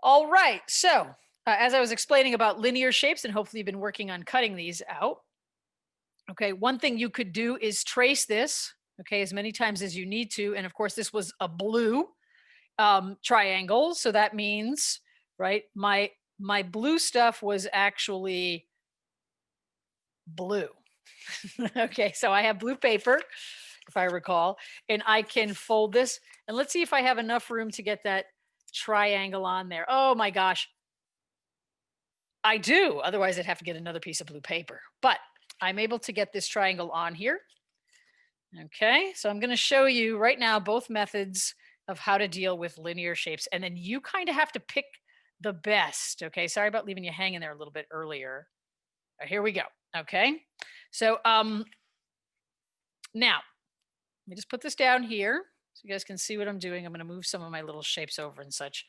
All right. So, as I was explaining about linear shapes, and hopefully you've been working on cutting these out. Okay. One thing you could do is trace this, okay, as many times as you need to. And of course, this was a blue triangle. So that means, right, my blue stuff was actually blue. Okay. So I have blue paper, if I recall, and I can fold this. And let's see if I have enough room to get that triangle on there. Oh my gosh. I do. Otherwise, I'd have to get another piece of blue paper. But I'm able to get this triangle on here. Okay, so I'm going to show you right now both methods of how to deal with linear shapes. And then you kind of have to pick the best. Okay, sorry about leaving you hanging there a little bit earlier. Here we go. Okay, so now let me just put this down here so you guys can see what I'm doing. I'm going to move some of my little shapes over and such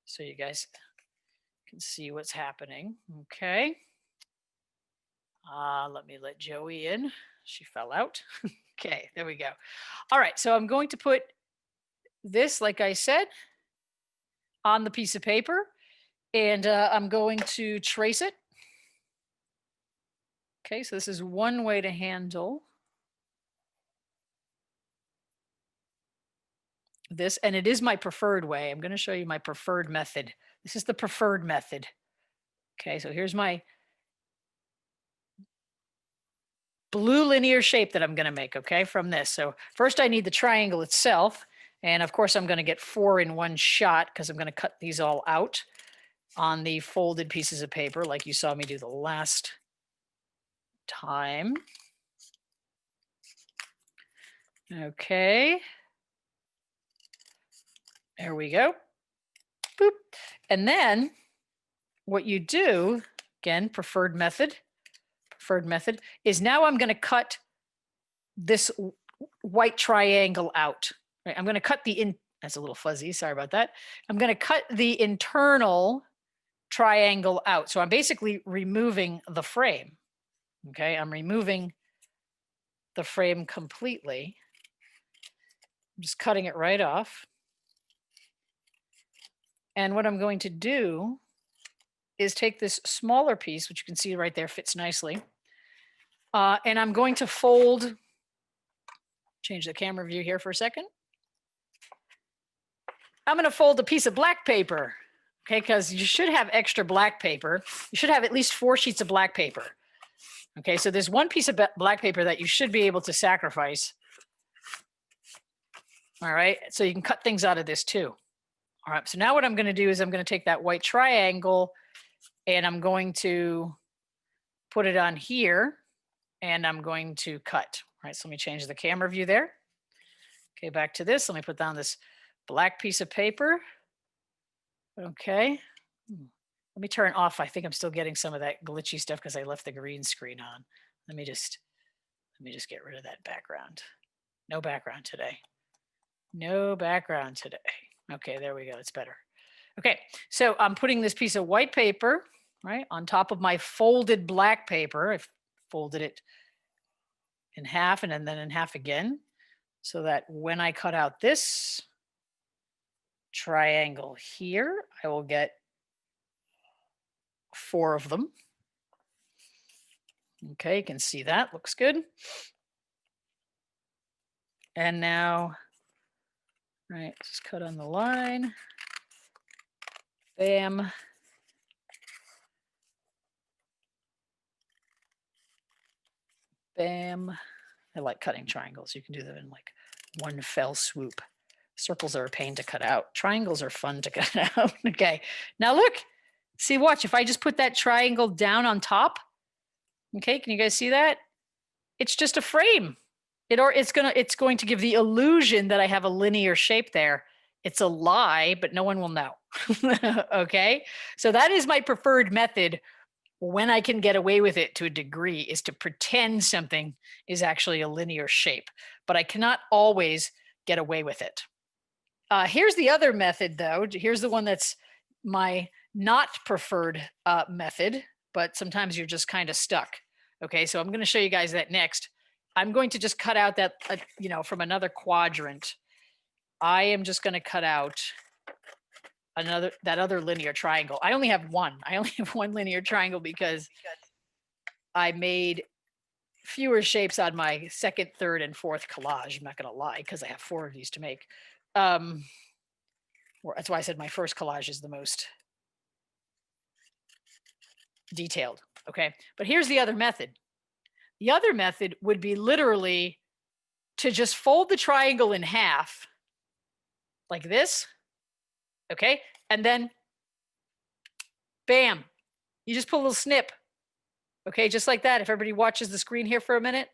so you guys can see what's happening. Okay. Let me let Joey in. She fell out. Okay, there we go. All right, so I'm going to put this, like I said, on the piece of paper, and I'm going to trace it. Okay, so this is one way to handle this, and it is my preferred way. I'm going to show you my preferred method. This is the preferred method. Okay, so here's my blue linear shape that I'm going to make, okay, from this. So first I need the triangle itself. And of course, I'm going to get 4 in one shot because I'm going to cut these all out on the folded pieces of paper like you saw me do the last time. Okay. There we go. Boop. And then what you do, again, preferred method is now I'm going to cut this white triangle out. Right? I'm going to cut that's a little fuzzy. Sorry about that. I'm going to cut the internal triangle out. So I'm basically removing the frame. Okay. I'm removing the frame completely. I'm just cutting it right off. And what I'm going to do is take this smaller piece, which you can see right there fits nicely. And I'm going to change the camera view here for a second. I'm going to fold a piece of black paper, okay, because you should have extra black paper. You should have at least 4 sheets of black paper. Okay, so there's one piece of black paper that you should be able to sacrifice. All right, so you can cut things out of this too. All right, so now what I'm going to do is I'm going to take that white triangle and I'm going to put it on here and I'm going to cut. All right, so let me change the camera view there. Okay, back to this. Let me put down this black piece of paper. Okay. Let me turn off. I think I'm still getting some of that glitchy stuff because I left the green screen on. Let me just get rid of that background. No background today. No background today. Okay, there we go. It's better. Okay, so I'm putting this piece of white paper, right, on top of my folded black paper. I've folded it in half and then in half again so that when I cut out this triangle here, I will get 4 of them. Okay, you can see that. Looks good. And now, right, just cut on the line. Bam. Bam. I like cutting triangles. You can do them in like one fell swoop. Circles are a pain to cut out. Triangles are fun to cut out. Okay. Now look, see, watch. If I just put that triangle down on top, okay, can you guys see that? It's just a frame. It's going to give the illusion that I have a linear shape there. It's a lie, but no one will know. Okay. So that is my preferred method when I can get away with it to a degree, is to pretend something is actually a linear shape, but I cannot always get away with it. Here's the other method though. Here's the one that's my not preferred method, but sometimes you're just kind of stuck. Okay, so I'm going to show you guys that next. I'm going to just cut out that, from another quadrant. I am just going to cut out that other linear triangle. I only have one. I only have one linear triangle because I made fewer shapes on my second, third, and fourth collage. I'm not going to lie because I have 4 of these to make. That's why I said my first collage is the most detailed. Okay. But here's the other method. The other method would be literally to just fold the triangle in half like this. Okay. And then bam, you just pull a little snip. Okay. Just like that. If everybody watches the screen here for a minute.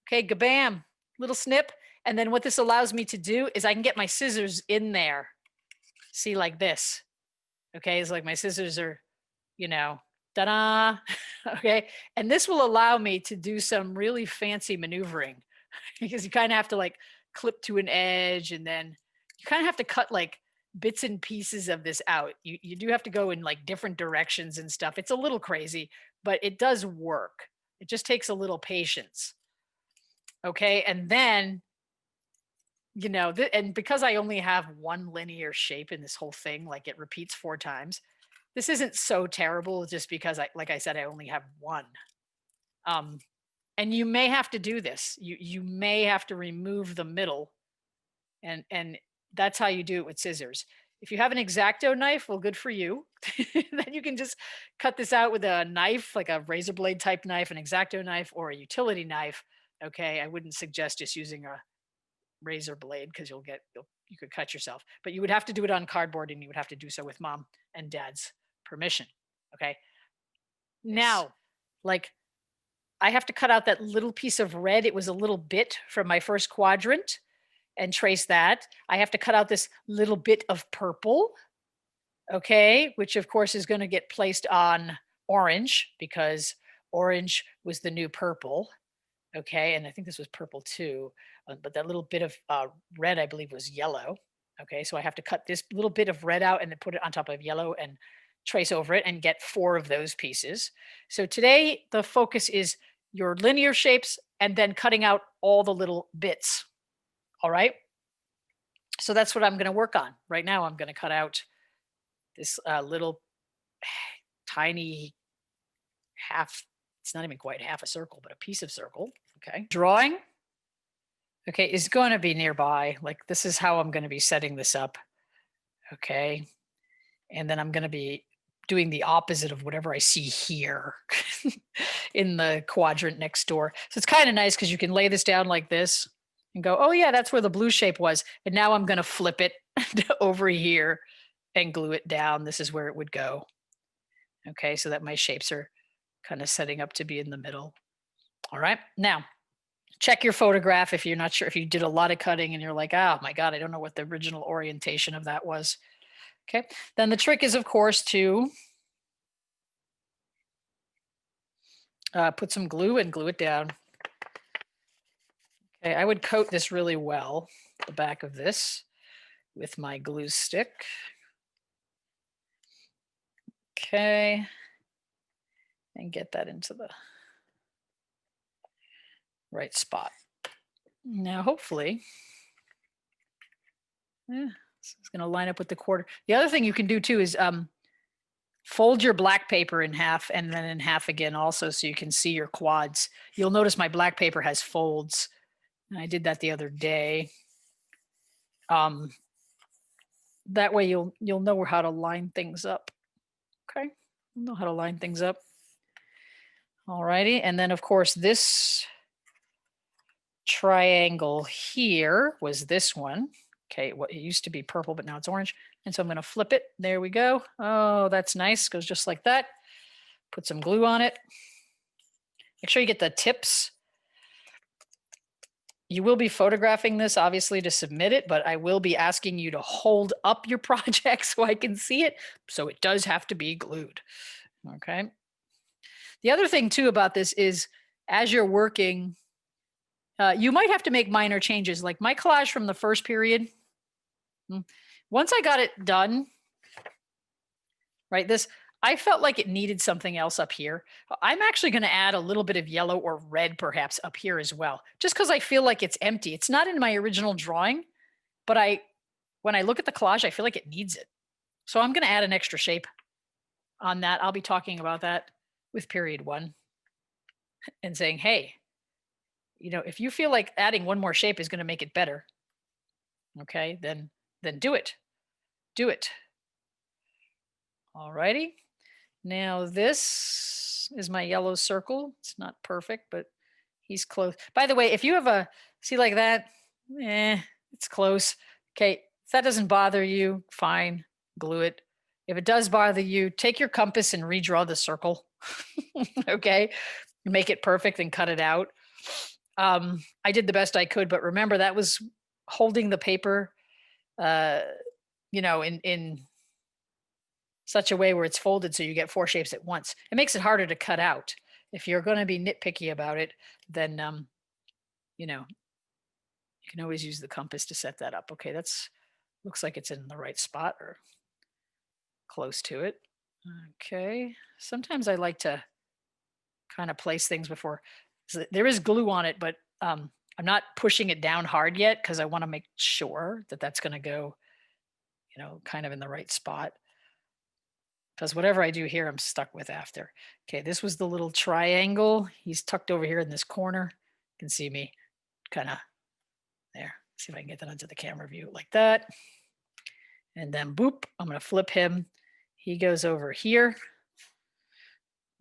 Okay. Gabam, little snip. And then what this allows me to do is I can get my scissors in there. See, like this. Okay. It's like my scissors are, you know, ta-da. Okay. And this will allow me to do some really fancy maneuvering because you kind of have to like clip to an edge and then you kind of have to cut like bits and pieces of this out. You do have to go in like different directions and stuff. It's a little crazy, but it does work. It just takes a little patience. Okay. And then, you know, and because I only have one linear shape in this whole thing, like it repeats 4 times, this isn't so terrible just because like I said, I only have one. And you may have to do this. You may have to remove the middle and that's how you do it with scissors. If you have an X-Acto knife, well, good for you. Then you can just cut this out with a knife, like a razor blade type knife, an X-Acto knife, or a utility knife. Okay, I wouldn't suggest just using a razor blade because you could cut yourself. But you would have to do it on cardboard, and you would have to do so with mom and dad's permission. Okay. Now, like I have to cut out that little piece of red. It was a little bit from my first quadrant and trace that. I have to cut out this little bit of purple. Okay. Which of course is going to get placed on orange because orange was the new purple. Okay. And I think this was purple too. But that little bit of red, I believe, was yellow. Okay. So I have to cut this little bit of red out and then put it on top of yellow and trace over it and get 4 of those pieces. So today the focus is your linear shapes and then cutting out all the little bits. All right. So that's what I'm going to work on. Right now I'm going to cut out this little tiny half. It's not even quite half a circle, but a piece of circle. Okay. Drawing. Okay. Is going to be nearby. Like this is how I'm going to be setting this up. Okay. And then I'm going to be doing the opposite of whatever I see here in the quadrant next door. So it's kind of nice because you can lay this down like this and go, oh yeah, that's where the blue shape was. And now I'm going to flip it over here and glue it down. This is where it would go. Okay, so that my shapes are kind of setting up to be in the middle. All right, now check your photograph if you're not sure, if you did a lot of cutting and you're like, oh my God, I don't know what the original orientation of that was. Okay, then the trick is, of course, to put some glue and glue it down. Okay, I would coat this really well, the back of this, with my glue stick. Okay, and get that into the right spot. Now, hopefully, it's going to line up with the quarter. The other thing you can do too is fold your black paper in half and then in half again also so you can see your quads. You'll notice my black paper has folds. And I did that the other day. That way you'll know how to line things up. Okay, you'll know how to line things up. All righty, and then of course this triangle here was this one. Okay, it used to be purple, but now it's orange. And so I'm going to flip it. There we go. Oh, that's nice. Goes just like that. Put some glue on it. Make sure you get the tips. You will be photographing this, obviously, to submit it, but I will be asking you to hold up your project so I can see it. So it does have to be glued. Okay. The other thing, too, about this is as you're working, you might have to make minor changes. Like my collage from the first period, once I got it done, right, I felt like it needed something else up here. I'm actually going to add a little bit of yellow or red perhaps up here as well, just because I feel like it's empty. It's not in my original drawing, but when I look at the collage, I feel like it needs it. So I'm going to add an extra shape on that. I'll be talking about that with period 1 and saying, hey, if you feel like adding one more shape is going to make it better, okay, then do it. Do it. All righty. Now this is my yellow circle. It's not perfect, but he's close. By the way, if you have see like that, it's close. Okay, if that doesn't bother you, fine, glue it. If it does bother you, take your compass and redraw the circle. Okay, make it perfect and cut it out. I did the best I could, but remember that was holding the paper, in such a way where it's folded so you get 4 shapes at once. It makes it harder to cut out. If you're going to be nitpicky about it, then you can always use the compass to set that up. Okay, looks like it's in the right spot or close to it. Okay, sometimes I like to kind of place things before. So there is glue on it, but I'm not pushing it down hard yet because I want to make sure that that's going to go, kind of in the right spot. Because whatever I do here, I'm stuck with after. Okay, this was the little triangle. He's tucked over here in this corner. You can see me kind of there. See if I can get that onto the camera view like that. And then boop, I'm going to flip him. He goes over here.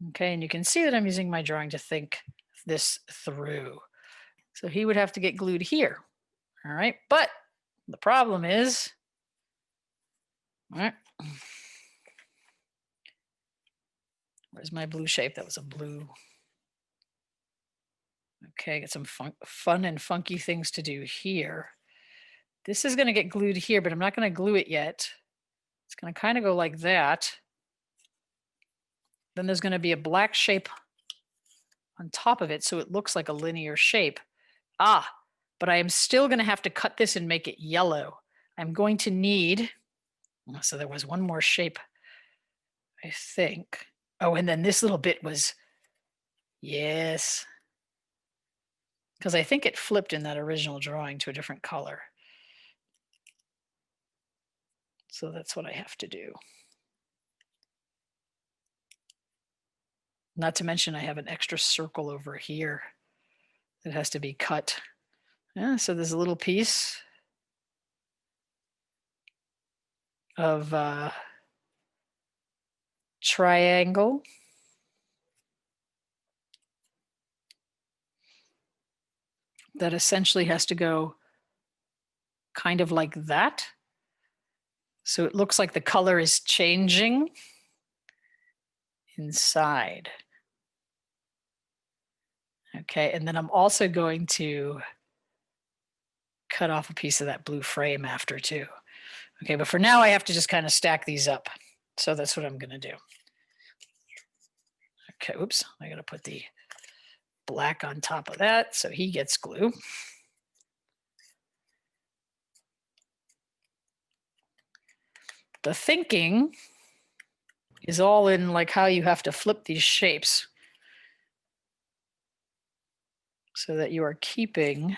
Okay, and you can see that I'm using my drawing to think this through. So he would have to get glued here. All right, but the problem is, all right, where's my blue shape? That was a blue. Okay, got some fun and funky things to do here. This is going to get glued here, but I'm not going to glue it yet. It's going to kind of go like that. Then there's going to be a black shape on top of it, so it looks like a linear shape. But I am still going to have to cut this and make it yellow. I'm going to need, so there was one more shape, I think. Oh, and then this little bit was, yes, because I think it flipped in that original drawing to a different color. So that's what I have to do. Not to mention I have an extra circle over here that has to be cut. Yeah, so there's a little piece of triangle. That essentially has to go kind of like that. So it looks like the color is changing inside. Okay, and then I'm also going to cut off a piece of that blue frame after too. Okay, but for now I have to just kind of stack these up. So that's what I'm gonna do. Okay, oops, I gotta put the black on top of that so he gets glue. The thinking is all in like how you have to flip these shapes so that you are keeping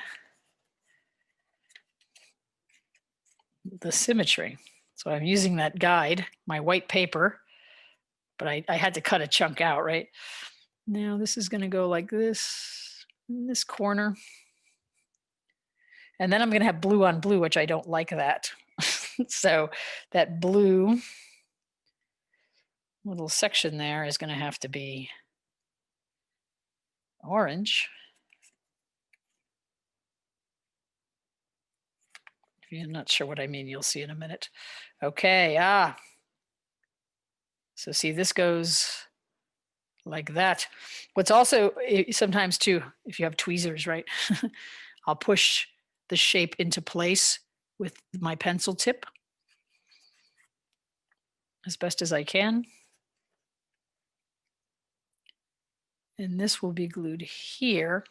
the symmetry. So I'm using that guide, my white paper, but I had to cut a chunk out, right? Now this is gonna go like this in this corner. And then I'm gonna have blue on blue, which I don't like that. So that blue little section there is gonna have to be orange. If you're not sure what I mean, you'll see in a minute. Okay, so see, this goes like that. What's also sometimes too, if you have tweezers, right? I'll push the shape into place with my pencil tip as best as I can. And this will be glued here.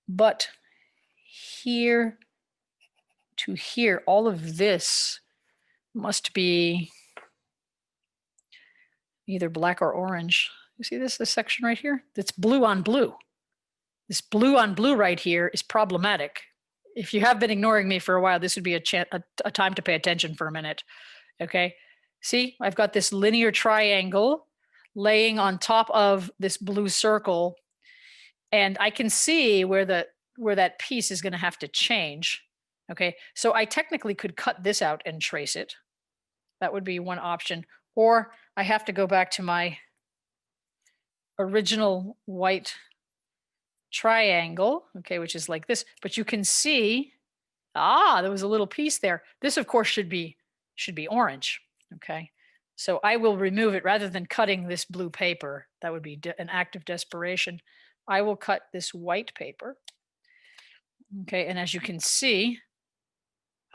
But here to here, all of this must be either black or orange. You see this section right here? That's blue on blue. This blue on blue right here is problematic. If you have been ignoring me for a while, this would be a time to pay attention for a minute. Okay. See, I've got this linear triangle laying on top of this blue circle, and I can see where that piece is going to have to change. Okay. So I technically could cut this out and trace it. That would be one option. Or I have to go back to my original white triangle, okay, which is like this. But you can see, there was a little piece there. This, of course, should be orange, okay? So I will remove it rather than cutting this blue paper. That would be an act of desperation. I will cut this white paper. Okay, and as you can see,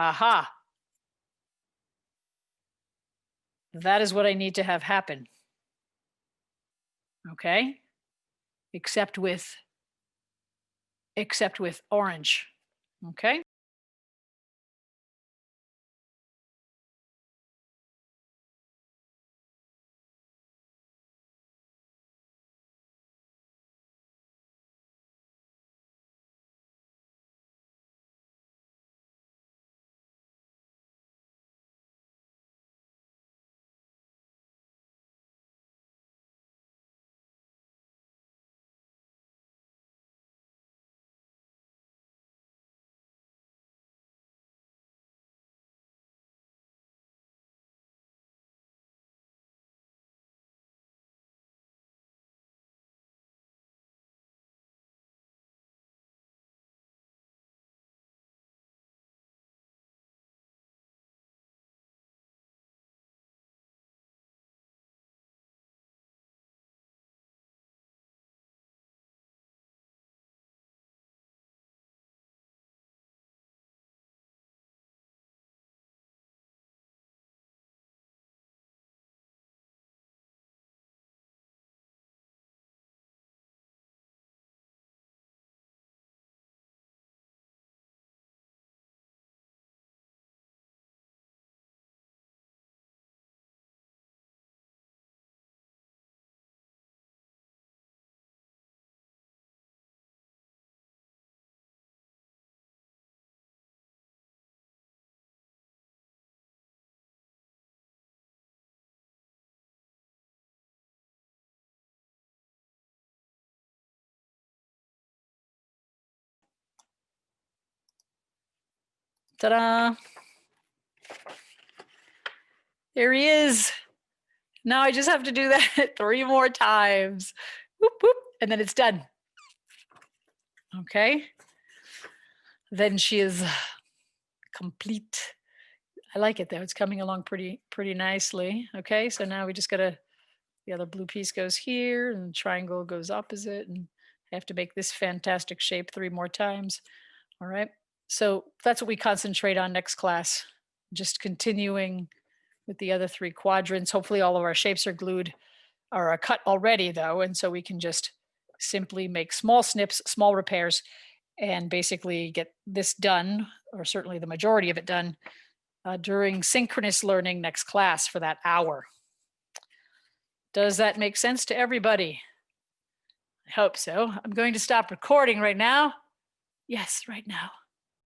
aha, that is what I need to have happen. Okay, except with orange. Okay. Ta-da! There he is. Now I just have to do that 3 more times. Whoop, whoop, and then it's done. Okay. Then she is complete. I like it though. It's coming along pretty nicely. Okay, so now we just gotta, the other blue piece goes here and the triangle goes opposite, and I have to make this fantastic shape 3 more times. All right. So that's what we concentrate on next class. Just continuing with the other 3 quadrants. Hopefully all of our shapes are glued or are cut already though. And so we can just simply make small snips, small repairs, and basically get this done, or certainly the majority of it done, during synchronous learning next class for that hour. Does that make sense to everybody? I hope so. I'm going to stop recording right now. Yes, right now.